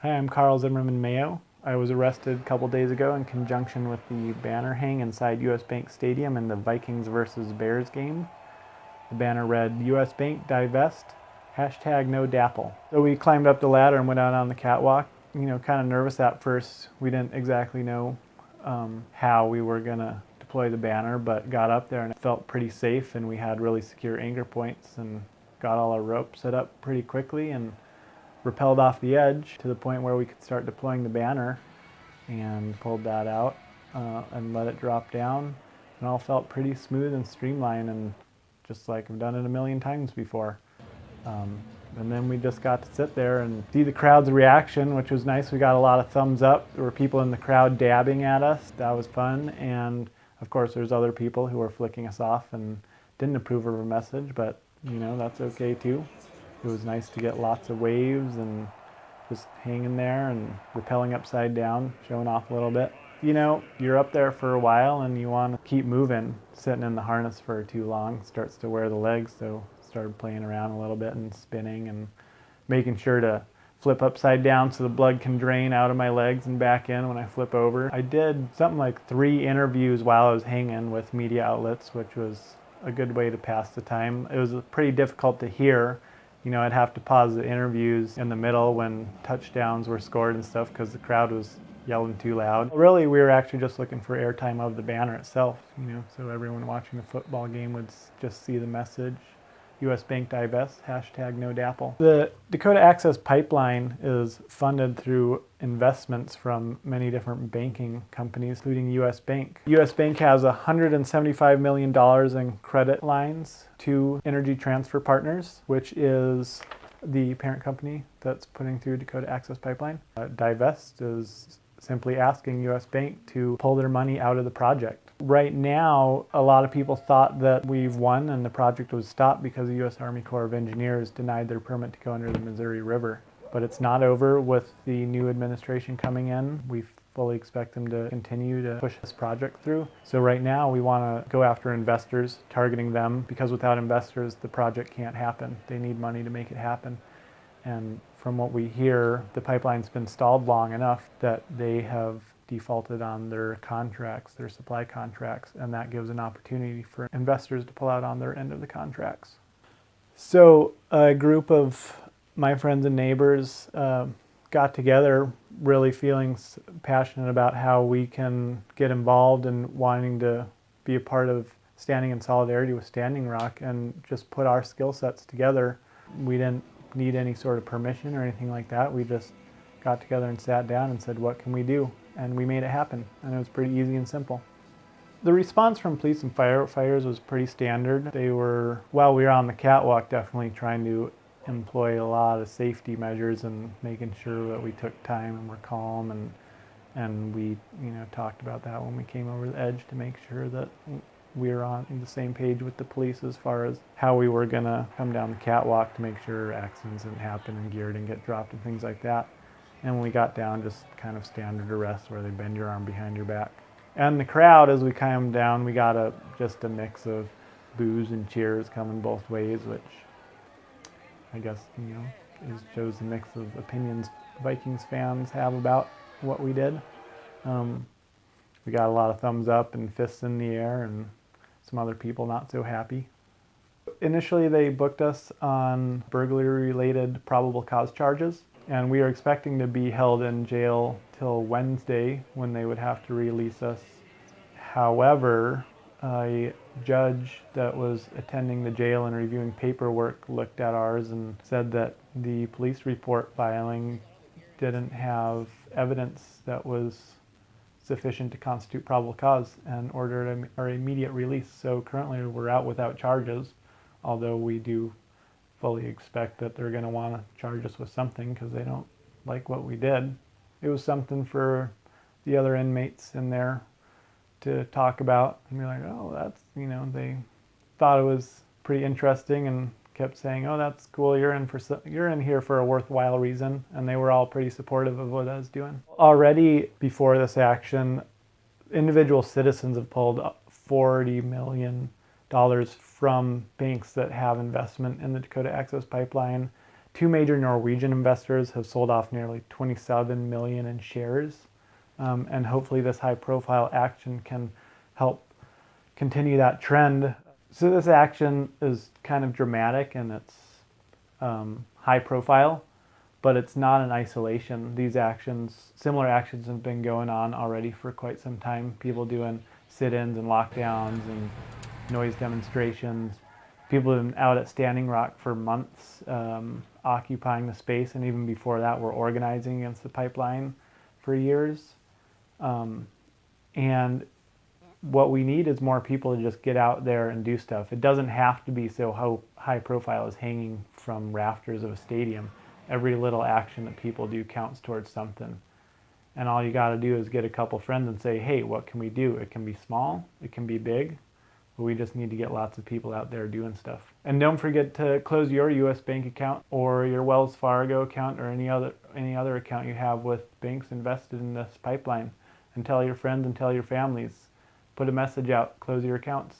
Hi, I'm Carl Zimmerman Mayo. I was arrested a couple days ago in conjunction with the banner hang inside US Bank Stadium in the Vikings versus Bears game. The banner read, US Bank Divest, hashtag no DAPL. So we climbed up the ladder and went out on the catwalk. Kind of nervous at first. We didn't exactly know how we were gonna deploy the banner, but got up there and it felt pretty safe, and we had really secure anchor points and got all our ropes set up pretty quickly and rappelled off the edge to the point where we could start deploying the banner, and pulled that out and let it drop down, and all felt pretty smooth and streamlined, and just like I've done it a million times before. And then we just got to sit there and see the crowd's reaction, which was nice. We got a lot of thumbs up. There were people in the crowd dabbing at us. That was fun. And of course there's other people who were flicking us off and didn't approve of our message, but that's okay too. It was nice to get lots of waves and just hanging there and rappelling upside down, showing off a little bit. You're up there for a while and you want to keep moving. Sitting in the harness for too long starts to wear the legs, so started playing around a little bit and spinning and making sure to flip upside down so the blood can drain out of my legs and back in when I flip over. I did something like 3 interviews while I was hanging with media outlets, which was a good way to pass the time. It was pretty difficult to hear. I'd have to pause the interviews in the middle when touchdowns were scored and stuff because the crowd was yelling too loud. Really, we were actually just looking for airtime of the banner itself, so everyone watching the football game would just see the message, US Bank Divest, hashtag no DAPL. The Dakota Access Pipeline is funded through investments from many different banking companies, including US Bank. US Bank has $175 million in credit lines to Energy Transfer Partners, which is the parent company that's putting through Dakota Access Pipeline. Divest is simply asking US Bank to pull their money out of the project. Right now, a lot of people thought that we've won and the project was stopped because the U.S. Army Corps of Engineers denied their permit to go under the Missouri River. But it's not over with the new administration coming in. We fully expect them to continue to push this project through. So right now we want to go after investors, targeting them, because without investors the project can't happen. They need money to make it happen. And from what we hear, the pipeline's been stalled long enough that they have defaulted on their contracts, their supply contracts, and that gives an opportunity for investors to pull out on their end of the contracts. So a group of my friends and neighbors got together, really feeling passionate about how we can get involved and wanting to be a part of standing in solidarity with Standing Rock and just put our skill sets together. We didn't need any sort of permission or anything like that. We just got together and sat down and said, what can we do? And we made it happen, and it was pretty easy and simple. The response from police and firefighters was pretty standard. They were, while we were on the catwalk, definitely trying to employ a lot of safety measures and making sure that we took time and were calm, and we talked about that when we came over the edge to make sure that we were on the same page with the police as far as how we were gonna come down the catwalk to make sure accidents didn't happen and gear didn't get dropped and things like that. And when we got down, just kind of standard arrest where they bend your arm behind your back. And the crowd, as we came down, we got just a mix of boos and cheers coming both ways, which I guess, shows the mix of opinions Vikings fans have about what we did. We got a lot of thumbs up and fists in the air, and some other people not so happy. Initially, they booked us on burglary-related probable cause charges, and we are expecting to be held in jail till Wednesday when they would have to release us. However, a judge that was attending the jail and reviewing paperwork looked at ours and said that the police report filing didn't have evidence that was sufficient to constitute probable cause and ordered our immediate release. So currently we're out without charges, although we do fully expect that they're going to want to charge us with something because they don't like what we did. It was something for the other inmates in there to talk about and be like, oh, that's, they thought it was pretty interesting and kept saying, oh, that's cool, you're in here for a worthwhile reason. And they were all pretty supportive of what I was doing. Already before this action, individual citizens have pulled $40 million from banks that have investment in the Dakota Access Pipeline Two major Norwegian investors have sold off nearly 27 million in shares, and hopefully this high-profile action can help continue that trend. So this action is kind of dramatic and it's high-profile, but it's not in isolation. These actions, similar actions, have been going on already for quite some time. People doing sit-ins and lockdowns and noise demonstrations. People have been out at Standing Rock for months, occupying the space, and even before that were organizing against the pipeline for years. And what we need is more people to just get out there and do stuff. It doesn't have to be so high profile as hanging from rafters of a stadium. Every little action that people do counts towards something. And all you got to do is get a couple friends and say, hey, what can we do? It can be small, it can be big, but we just need to get lots of people out there doing stuff. And don't forget to close your US bank account or your Wells Fargo account or any other account you have with banks invested in this pipeline. And tell your friends and tell your families. Put a message out, close your accounts.